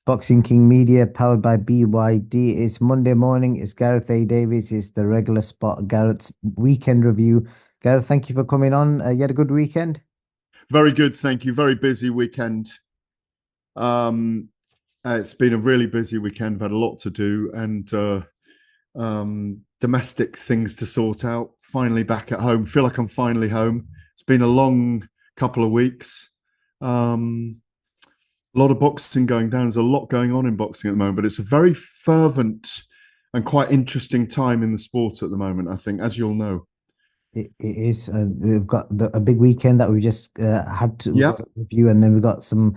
Boxing King Media, powered by BYD. It's Monday morning. It's Gareth A. Davies. It's the regular spot, Gareth's weekend review. Gareth, thank you for coming on. You had a good weekend? Very good, thank you. Very busy weekend. Um, it's been a really busy weekend. I've had a lot to do and domestic things to sort out. Finally back at home. Feel like I'm finally home. It's been a long couple of weeks. A lot of boxing going down. There's a lot going on in boxing at the moment, but it's a very fervent and quite interesting time in the sport at the moment, I think, as you'll know. It is. We've got a big weekend that we just had to Yeah. review, and then we got some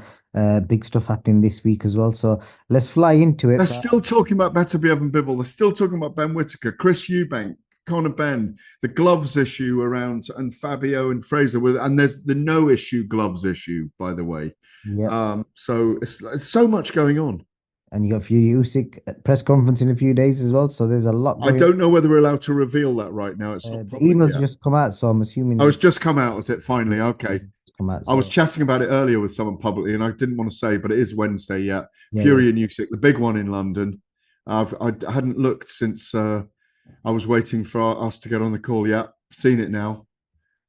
big stuff happening this week as well. So let's fly into They're it. But still talking about Beterbiev and Bivol. They're still talking about Ben Whittaker, Chris Eubank, Conor Benn, the gloves issue around, and Fabio and Fraser and there's the no issue gloves issue, by the way. yeah, So it's so much going on. and you got a few USYK press conference in a few days as well. So there's a lot I going. don't know whether we're allowed to reveal that right now. It's not The public emails yet. just come out, so I'm assuming Oh, it's just come out, is it finally? Okay. come out. I was So chatting about it earlier with someone publicly, and I didn't want to say, but it is Wednesday. Yeah, yeah, yeah. Fury and USYK, the big one in London. I hadn't looked since I was waiting for us to get on the call. Yeah, seen it now.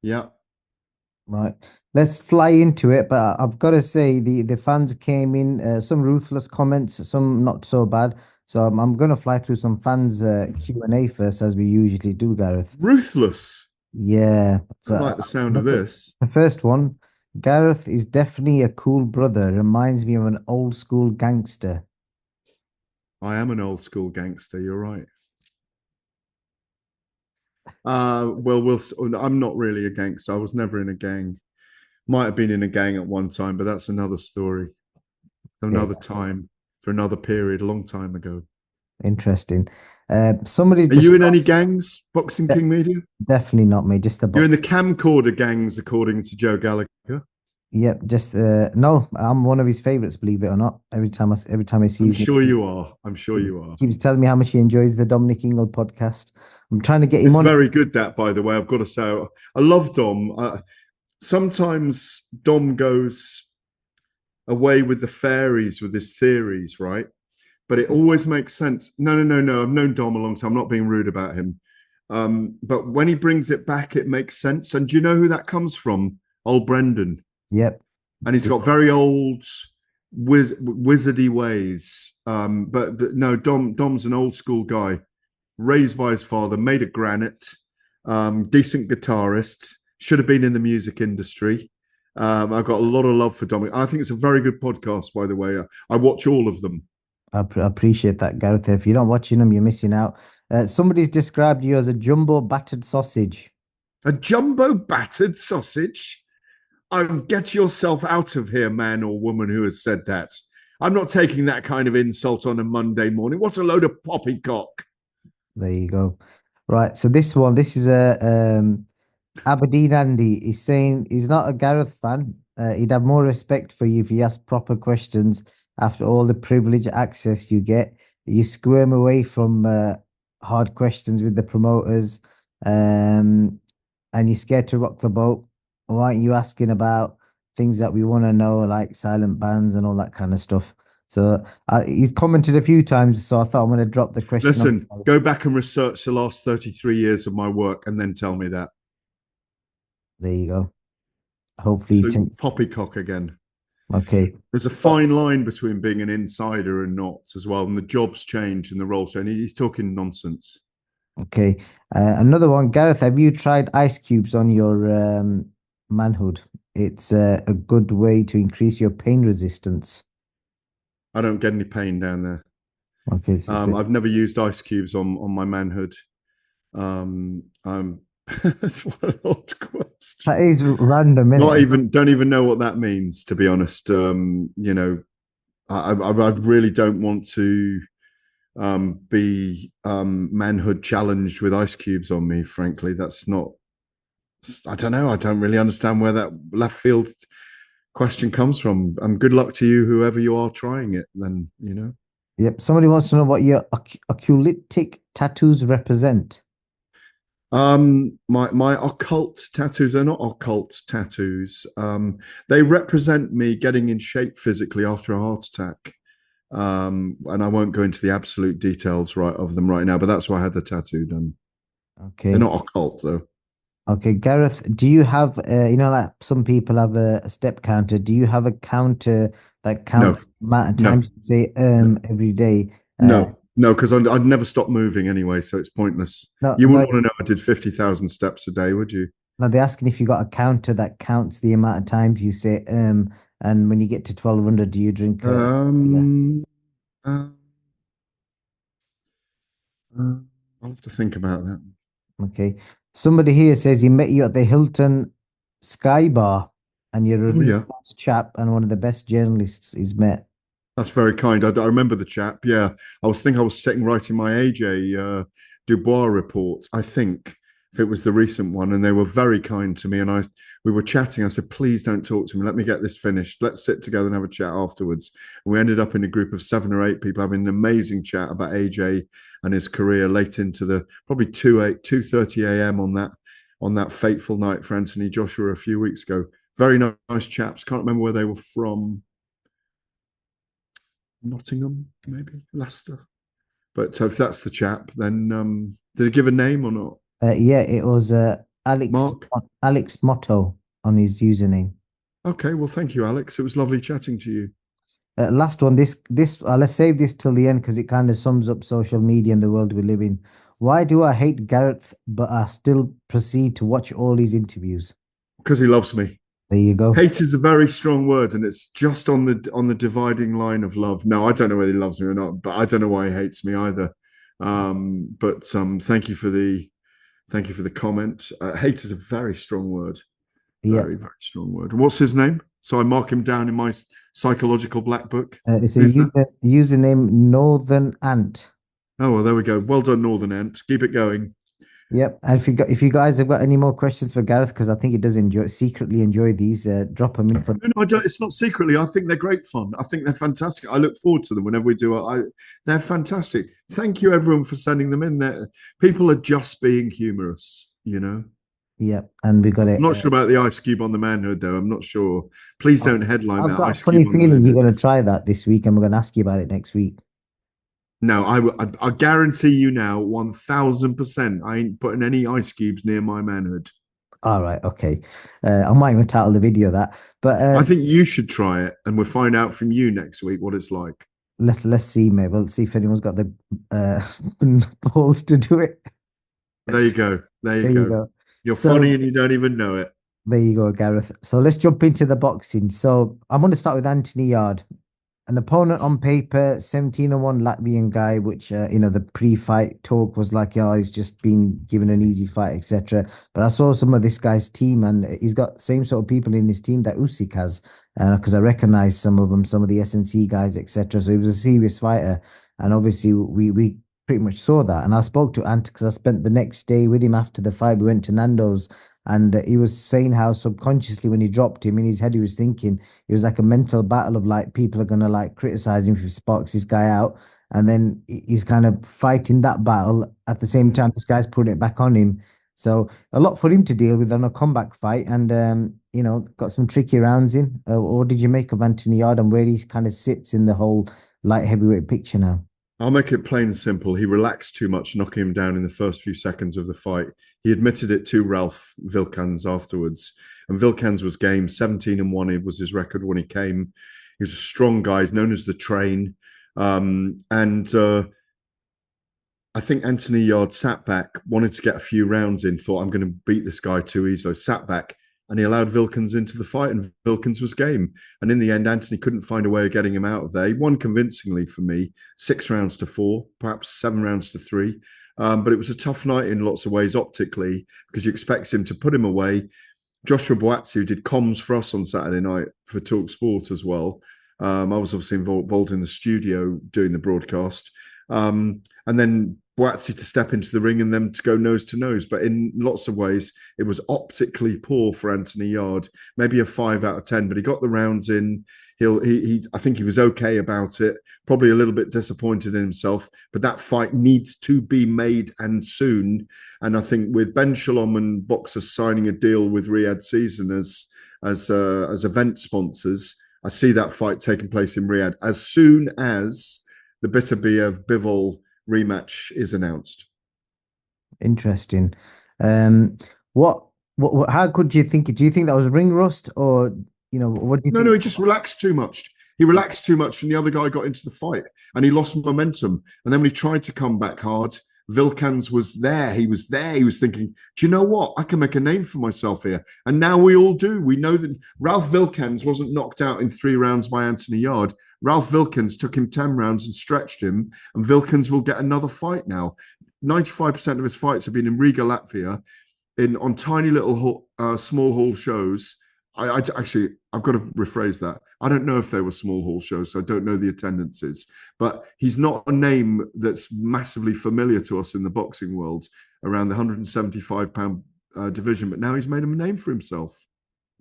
Yeah. Right. Let's fly into it, but I've got to say the fans came in some ruthless comments, some not so bad. So I'm going to fly through some fans Q&A first, as we usually do, Gareth. Ruthless. Yeah. I So like the sound of the this. the first one, Gareth is definitely a cool brother. Reminds me of an old school gangster. I am an old school gangster. You're right. I'm not really a gangster. I was never in a gang. Might have been in a gang at one time, but that's another story, Yeah, another time, for another period, a long time ago. interesting. Somebody's Are just you in any gangs, Boxing King Media? definitely not me, just the You're in the box. camcorder gangs, according to Joe Gallagher. Yep, just no, I'm one of his favorites, believe it or not. Every time I see I'm his sure name, you are. I'm sure he you are. keeps telling me how much he enjoys the Dominic Ingle podcast. I'm trying to get him It's on. very good, that, by the way. I've got to say, I love Dom. Sometimes Dom goes away with the fairies with his theories, right? But it always makes sense. No, no, no, no. I've known Dom a long time. I'm not being rude about him. But when he brings it back, it makes sense. And do you know who that comes from? Old Brendan. Yep. And he's got very old wizardy ways. But no, Dom's an old school guy, raised by his father, made of granite, decent guitarist, should have been in the music industry. I've got a lot of love for Dominic. I think it's a very good podcast, by the way. I watch all of them. I appreciate that, Gareth. If you're not watching them, you're missing out. Somebody's described you as a jumbo battered sausage. A jumbo battered sausage? Oh, get yourself out of here, man or woman who has said that. I'm not taking that kind of insult on a Monday morning. What a load of poppycock. There you go. Right. So this is a Aberdeen Andy. He's saying he's not a Gareth fan. He'd have more respect for you if you asked proper questions after all the privilege access you get. You squirm away from hard questions with the promoters, and you're scared to rock the boat. Why aren't you asking about things that we want to know, like silent bans and all that kind of stuff? So he's commented a few times, so I thought I'm going to drop the question on. Listen, go back and research the last 33 years of my work and then tell me that. There you go. Hopefully he So takes. poppycock again. Okay. There's a fine line between being an insider and not as well. And the jobs change and the roles change. He's talking nonsense. Okay. Another one, Gareth, have you tried ice cubes on your manhood? It's a good way to increase your pain resistance. I don't get any pain down there. Okay. I've never used ice cubes on my manhood. I'm that's what an odd question. That is random, Not innit? even don't even know what that means, to be honest. I really don't want to be manhood challenged with ice cubes on me. Frankly, that's not. I don't know. I don't really understand where that left field question comes from. Good luck to you, whoever you are trying it. Then you know. Yep. Somebody wants to know what your oculitic tattoos represent. My occult tattoos are not occult tattoos. They represent me getting in shape physically after a heart attack. And I won't go into the absolute details right of them right now, but that's why I had the tattoo done. They're Okay. not occult though. Okay, Gareth, do you have, like some people have a step counter. Do you have a counter that No, counts the amount of no, times you say no, every day? no, because I'd never stop moving anyway, so it's pointless. No, You no, wouldn't want to know I did 50,000 steps a day, would you? no, they're asking if you got a counter that counts the amount of times you say and when you get to 1200, do you drink yeah, Um, uh, I'll have to think about that. okay. Somebody here says he met you at the Hilton Sky Bar and you're a Oh really yeah, nice chap and one of the best journalists he's met. that's very kind. I remember the chap. Yeah, I was sitting right in my AJ Dubois report. I think if it was the recent one, and they were very kind to me. And we were chatting. I said, please don't talk to me. Let me get this finished. Let's sit together and have a chat afterwards. And we ended up in a group of 7 or 8 people having an amazing chat about AJ and his career late into the probably 2:30 a.m. on that fateful night for Anthony Joshua a few weeks ago. Very nice chaps. Can't remember where they were from. Nottingham, maybe Leicester. But if that's the chap, then did he give a name or not? Yeah, it was Mark? Alex Motto on his username. Okay, well, thank you, Alex. It was lovely chatting to you Last one. This let's save this till the end because it kind of sums up social media and the world we live in. Why do I hate Gareth, but I still proceed to watch all his interviews? because he loves me. There you go. Hate is a very strong word, and it's just on the dividing line of love. No, I don't know whether he loves me or not, but I don't know why he hates me either. But thank you for the comment. Hate is a very strong word. Yeah, Very, very strong word. What's his name? So I mark him down in my psychological black book. it's a Who's that? username Northern Ant. Oh, well, there we go. Well done, Northern Ant. Keep it going. Yep. And if you guys have got any more questions for Gareth, because I think he does secretly enjoy these, drop them in for. No, no, I don't. It's not secretly. I think they're great fun. I think they're fantastic. I look forward to them whenever we do it. They're fantastic. Thank you, everyone, for sending them in. People are just being humorous, you know. Yep. And we got I'm it. not sure about the ice cube on the manhood, though. I'm not sure. Please don't headline I've that got a ice funny cube on the feeling you're manhood. going to try that this week, and we're going to ask you about it next week. No, I guarantee you now, 1,000%. I ain't putting any ice cubes near my manhood. All right, okay. I might even title the video that. But I think you should try it, and we'll find out from you next week what it's like. let's see, maybe we'll see if anyone's got the uh, balls to do it. There you go. There you There you go. go. You're funny So and you don't even know it. there you go, Gareth. So let's jump into the boxing. So I'm going to start with Anthony Yarde. An opponent on paper, 17-1 Latvian guy, which the pre-fight talk was like, yeah, he's just been given an easy fight, etc. But I saw some of this guy's team, and he's got same sort of people in his team that Usyk has, because I recognize some of them, some of the SNC guys, etc. So he was a serious fighter, and obviously we pretty much saw that. And I spoke to Ant because I spent the next day with him after the fight. We went to Nando's, and he was saying how subconsciously when he dropped him in his head, he was thinking it was like a mental battle of like people are gonna like criticize him if he sparks this guy out, and then he's kind of fighting that battle at the same time. This guy's putting it back on him, so a lot for him to deal with on a comeback fight, and got some tricky rounds in. What did you make of Anthony Yarde and where he kind of sits in the whole light heavyweight picture now? I'll make it plain and simple. He relaxed too much, knocking him down in the first few seconds of the fight. He admitted it to Ralph Vilkans afterwards. And Vilkans was game 17-1. It was his record when he came. He was a strong guy, known as the Train. And I think Anthony Yarde sat back, wanted to get a few rounds in, thought, I'm going to beat this guy too easily. Sat back and he allowed Vilkans into the fight, and Vilkans was game. And in the end, Anthony couldn't find a way of getting him out of there. He won convincingly for me, 6 rounds to 4, perhaps 7 rounds to 3. But it was a tough night in lots of ways optically, because you expect him to put him away. Joshua Boatsi, who did comms for us on Saturday night for Talk Sport as well. I was obviously involved in the studio doing the broadcast. And then Boatsi to step into the ring and them to go nose to nose. But in lots of ways, it was optically poor for Anthony Yarde. Maybe a 5 out of 10, but he got the rounds in. I think he was okay about it. Probably a little bit disappointed in himself. But that fight needs to be made, and soon. And I think with Ben Shalom and boxers signing a deal with Riyadh Season as event sponsors, I see that fight taking place in Riyadh as soon as the Beterbiev Bivol rematch is announced. Interesting. Um, what, how good do you think? Do you think that was ring rust, or what do you No, no, think? he just relaxed too much. He relaxed too much, and the other guy got into the fight, and he lost momentum. And then when he tried to come back hard, Vilkans was there. He was there. He was thinking, "Do you know what? I can make a name for myself here." And now we all do. We know that Ralph Vilkans wasn't knocked out in 3 rounds by Anthony Yarde. Ralph Vilkans took him 10 rounds and stretched him, and Vilkans will get another fight now. 95% of his fights have been in Riga, Latvia, in on tiny little small hall shows. Actually, I've got to rephrase that. I don't know if they were small hall shows, so I don't know the attendances. But he's not a name that's massively familiar to us in the boxing world around the 175-pound division. But now he's made a name for himself.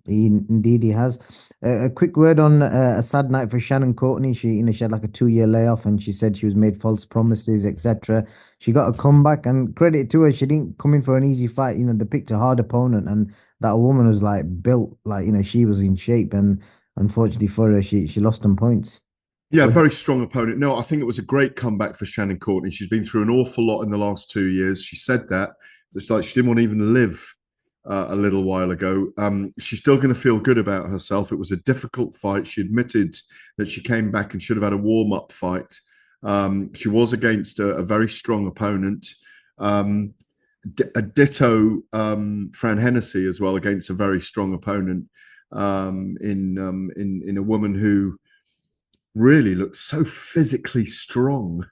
Indeed, he has. A quick word on a sad night for Shannon Courtney. She had like a 2 year layoff, and she said she was made false promises, etc. She got a comeback, and credit to her, she didn't come in for an easy fight. They picked a hard opponent, and that woman was like built, like she was in shape, and unfortunately for her, she lost on points. Yeah, What? very strong opponent. No, I think it was a great comeback for Shannon Courtney. She's been through an awful lot in the last 2 years. She said that. It's like she didn't want to even live a little while ago. She's still going to feel good about herself. It was a difficult fight. She admitted that she came back and should have had a warm-up fight. She was against a very strong opponent. A ditto Fran Hennessy as well against a very strong opponent in a woman who really looked so physically strong.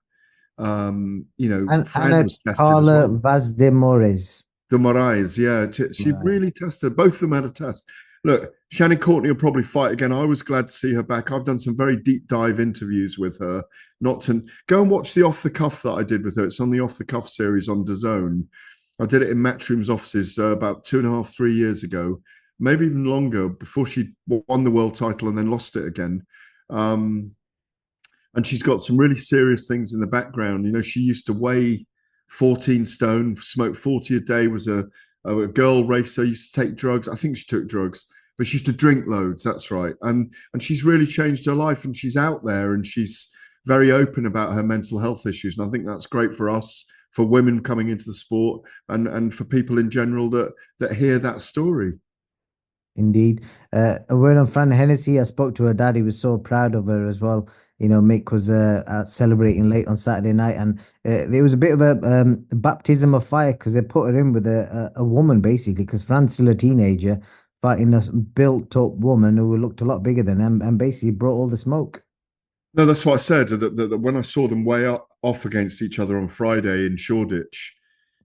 And Fran Anna was tested as Carla well. Vaz de Mores. The Moraes, yeah, she Right. really tested. Both of them had a test. Look, Shannon Courtney will probably fight again. I was glad to see her back. I've done some very deep dive interviews with her. Not to go and watch the off the cuff that I did with her. It's on the off the cuff series on DAZN. I did it in Matchroom's offices about 2.5, 3 years ago, maybe even longer, before she won the world title and then lost it again. Um, and she's got some really serious things in the background. She used to weigh 14 stone, smoke 40 a day, was a girl racer, used to take drugs. I think she took drugs, but she used to drink loads. That's right. And she's really changed her life, and she's out there, and she's very open about her mental health issues. And I think that's great for us, for women coming into the sport, and for people in general that hear that story. Indeed. A word on Fran Hennessy. I spoke to her dad. He was so proud of her as well. Mick was celebrating late on Saturday night, and there was a bit of a baptism of fire because they put her in with a woman basically, because Fran's still a teenager fighting a built-up woman who looked a lot bigger than him, and basically brought all the smoke. No, that's what I said. That when I saw them off against each other on Friday in Shoreditch,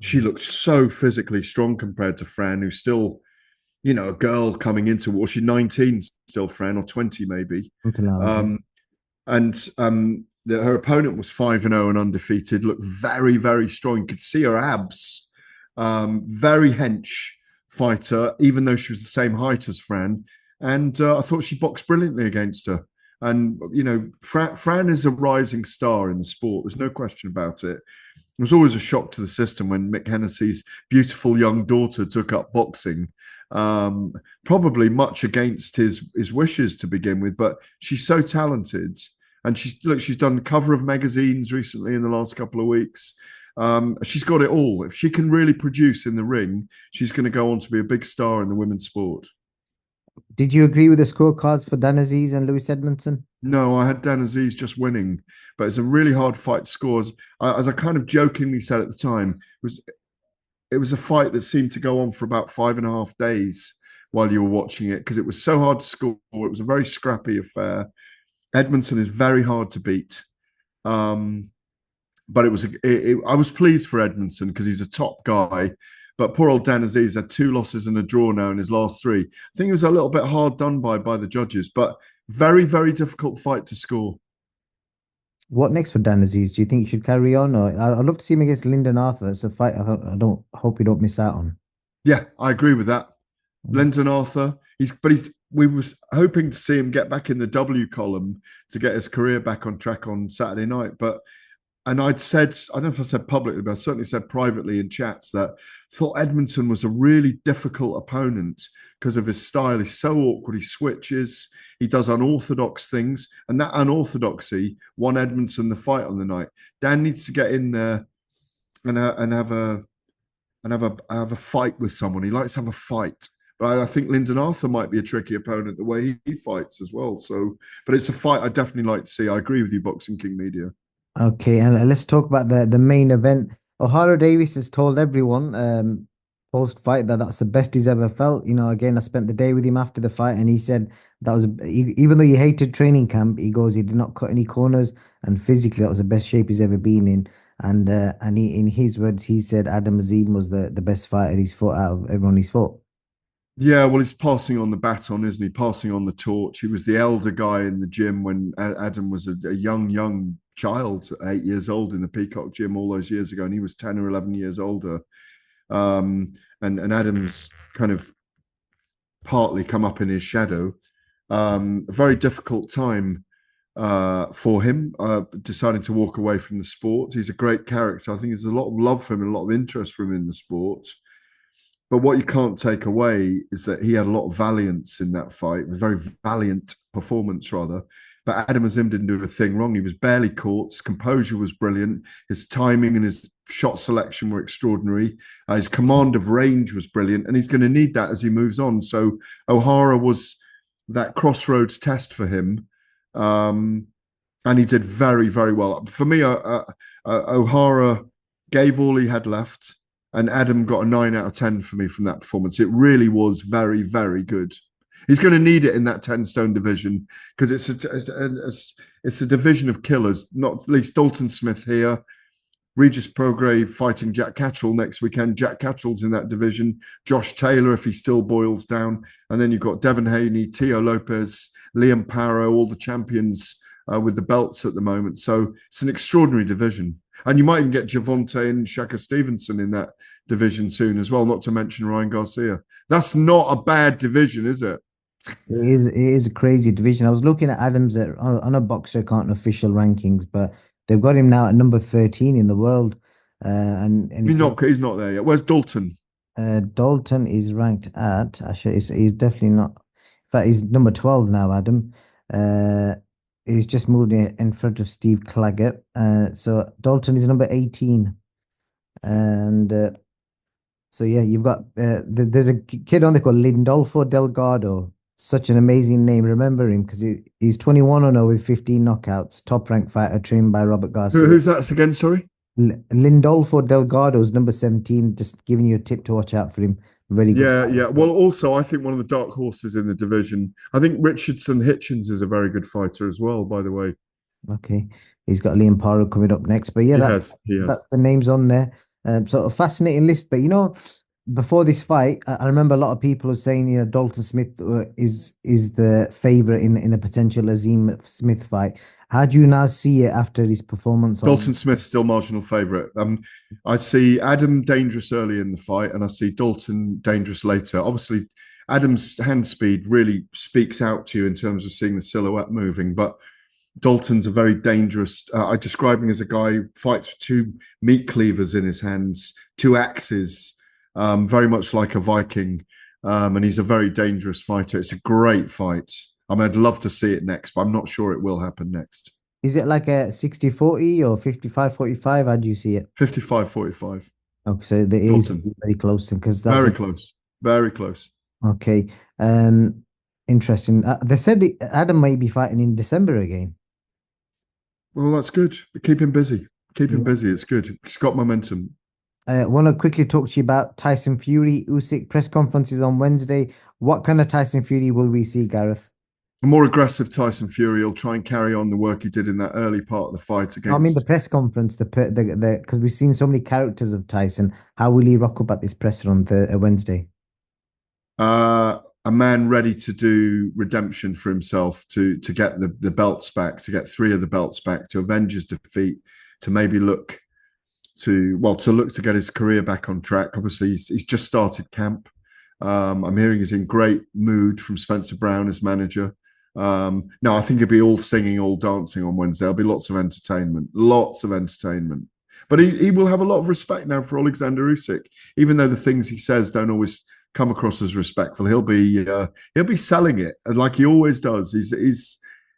she looked so physically strong compared to Fran, who's still, a girl coming into war. She's 19 still, Fran, or 20 maybe. Something like that. Um, and her opponent was 5-0 and undefeated, looked very, very strong. You could see her abs. Very hench fighter, even though she was the same height as Fran. And I thought she boxed brilliantly against her. And, Fran is a rising star in the sport. There's no question about it. It was always a shock to the system when Mick Hennessy's beautiful young daughter took up boxing, probably much against his wishes to begin with. But she's so talented, and she's done cover of magazines recently in the last couple of weeks. She's got it all. If she can really produce in the ring, she's going to go on to be a big star in the women's sport. Did you agree with the scorecards for Dan Aziz and Lewis Edmondson? No, I had Dan Aziz just winning, but it's a really hard fight to score. As I kind of jokingly said at the time, it was a fight that seemed to go on for about 5.5 days while you were watching it, because it was so hard to score. It was a very scrappy affair. Edmondson is very hard to beat, but I was pleased for Edmondson because he's a top guy. But poor old Dan Aziz had 2 losses and a draw now in his last 3. I think he was a little bit hard done by the judges, but very, very difficult fight to score. What next for Dan Aziz? Do you think he should carry on, or I'd love to see him against Lyndon Arthur? That's a fight I don't hope you don't miss out on. Yeah, I agree with that. Mm. Lyndon Arthur, we was hoping to see him get back in the W column to get his career back on track on Saturday night, but and I'd said, I don't know if I said publicly, but I certainly said privately in chats that I thought Edmondson was a really difficult opponent because of his style. He's so awkward. He switches. He does unorthodox things, and that unorthodoxy won Edmondson the fight on the night. Dan needs to get in there and have a fight with someone. He likes to have a fight. But I think Lyndon Arthur might be a tricky opponent the way he fights as well. So, but it's a fight I definitely like to see. I agree with you, Boxing King Media. Okay, and let's talk about the main event. Ohara Davies has told everyone post fight that that's the best he's ever felt. You know, again, I spent the day with him after the fight, and he said that was even though he hated training camp, he goes he did not cut any corners, and physically that was the best shape he's ever been in. And he, in his words, he said Adam Azim was the best fighter he's fought out of everyone he's fought. Yeah, well, he's passing on the baton, isn't he? Passing on the torch. He was the elder guy in the gym when Adam was a young child, 8 years old in the Peacock gym all those years ago, and he was 10 or 11 years older. And Adam's kind of partly come up in his shadow. A very difficult time for him, deciding to walk away from the sport. He's a great character. I think there's a lot of love for him and a lot of interest for him in the sport. But what you can't take away is that he had a lot of valiance in that fight. It was a very valiant performance, rather. But Adam Azim didn't do a thing wrong. He was barely caught. His composure was brilliant. His timing and his shot selection were extraordinary. His command of range was brilliant. And he's going to need that as he moves on. So Ohara was that crossroads test for him. And he did very, very well. For me, Ohara gave all he had left. And Adam got a 9 out of 10 for me from that performance. It really was very, very good. He's going to need it in that 10-stone division because it's a division of killers, not least Dalton Smith here, Regis Prograis fighting Jack Catchell next weekend. Jack Catchell's in that division. Josh Taylor, if he still boils down. And then you've got Devin Haney, Tio Lopez, Liam Parrow, all the champions with the belts at the moment. So it's an extraordinary division. And you might even get Javonte and Shaka Stevenson in that division soon as well, not to mention Ryan Garcia. That's not a bad division, is it? It is a crazy division. I was looking at Adams on a boxer account and official rankings, but they've got him now at number 13 in the world. And he's not there yet. Where's Dalton? Dalton is ranked at actually he's definitely not. In fact, he's number 12 now, Adam. He's just moved in front of Steve Claggett. So Dalton is number 18. And so yeah, you've got there's a kid on there called Lindolfo Delgado. Such an amazing name. Remember him because he's 21-0 with 15 knockouts. Top ranked fighter trained by Robert Garcia. Who's that again? Sorry. Lindolfo Delgado is number 17. Just giving you a tip to watch out for him. Very good. Yeah, yeah. Well, also, I think one of the dark horses in the division. I think Richardson Hitchens is a very good fighter as well. By the way. Okay, he's got Liam Parrow coming up next. But yeah, that's the names on there. So a fascinating list. But before this fight, I remember a lot of people are saying, Dalton Smith is the favorite in a potential Azim Smith fight. How do you now see it after his performance? Dalton Smith still marginal favorite. I see Adam dangerous early in the fight, and I see Dalton dangerous later. Obviously, Adam's hand speed really speaks out to you in terms of seeing the silhouette moving, but Dalton's a very dangerous. I describe him as a guy who fights with two meat cleavers in his hands, two axes. Very much like a Viking, and he's a very dangerous fighter. It's a great fight. I mean, I'd love to see it next, but I'm not sure it will happen next. Is it like a 60-40 or 55-45? How do you see it? 55-45. Okay, so there is very close because very close, very close. Okay, interesting. They said Adam might be fighting in December again. Well, that's good. Keep him busy. Keep him busy. It's good. He's got momentum. I want to quickly talk to you about Tyson Fury. USYK press conferences on Wednesday. What kind of Tyson Fury will we see, Gareth? A more aggressive Tyson Fury. He'll try and carry on the work he did in that early part of the fight against. I mean, the press conference, because we've seen so many characters of Tyson. How will he rock up at this presser on the Wednesday? A man ready to do redemption for himself, to get the belts back, to get 3 of the belts back, to avenge his defeat, to maybe look to get his career back on track. Obviously, he's just started camp. I'm hearing he's in great mood from Spencer Brown, his manager. No, I think it'll be all singing, all dancing on Wednesday. There'll be lots of entertainment, lots of entertainment. But he will have a lot of respect now for Alexander Usyk, even though the things he says don't always come across as respectful. He'll be selling it like he always does.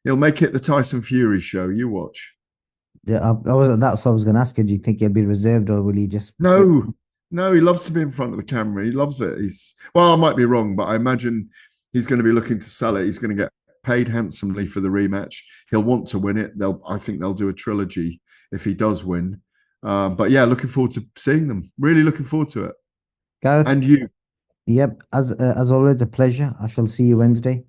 He'll make it the Tyson Fury show. You watch. Yeah, that's what I was going to ask you. Do you think he'll be reserved or will he just? No, no, he loves to be in front of the camera. He loves it. Well, I might be wrong, but I imagine he's going to be looking to sell it. He's going to get paid handsomely for the rematch. He'll want to win it. I think they'll do a trilogy if he does win. But yeah, looking forward to seeing them. Really looking forward to it. Gareth, And you. yep, as always, a pleasure. I shall see you Wednesday.